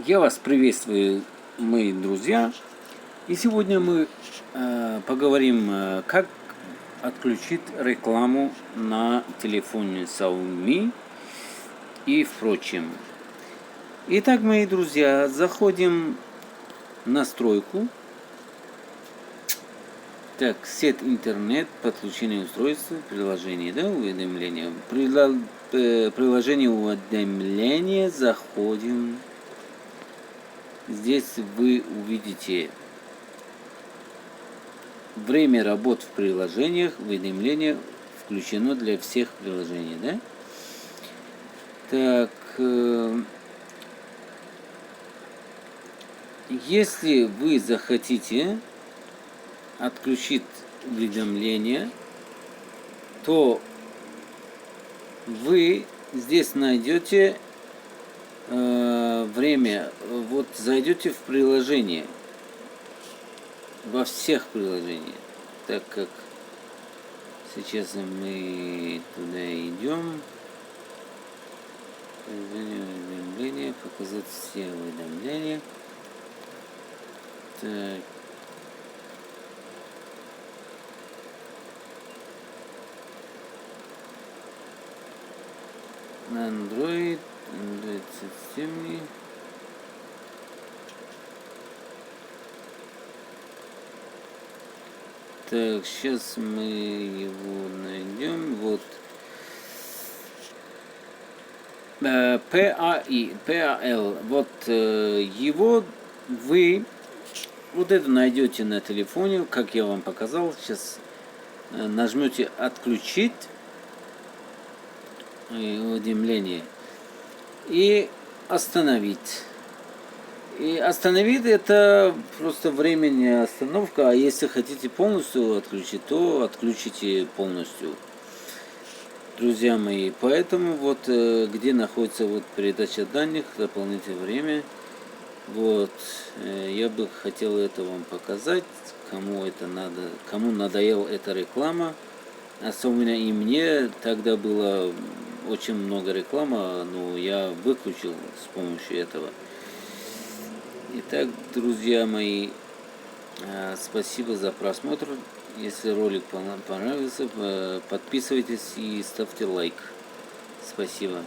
Я вас приветствую, мои друзья. И сегодня мы поговорим, как отключить рекламу на телефоне Xiaomi и впрочем. Итак, мои друзья, заходим в настройку. Так, сеть интернет, подключение устройства, приложение, да, уведомления. Приложение уведомления, заходим. Здесь вы увидите время работ в приложениях, уведомления включено для всех приложений, да? Так, если вы захотите отключить уведомления, то вы здесь найдете время, вот зайдете в приложение, во всех приложениях, так как сейчас мы туда идем, уведомления, показать все уведомления, так. Android системе. Так, сейчас мы его найдем. Вот. PAL. Вот его вы вот это найдете на телефоне, как я вам показал. Сейчас нажмете отключить уведомление и остановить. И остановить это просто временная остановка, а если хотите полностью отключить, то отключите полностью, друзья мои. Поэтому вот где находится вот передача данных, дополнительное время, вот я бы хотел это вам показать, кому это надо, кому надоела эта реклама. Особенно и мне тогда было очень много рекламы, но я выключил с помощью этого. Итак, друзья мои, спасибо за просмотр. Если ролик понравился, подписывайтесь и ставьте лайк. Спасибо.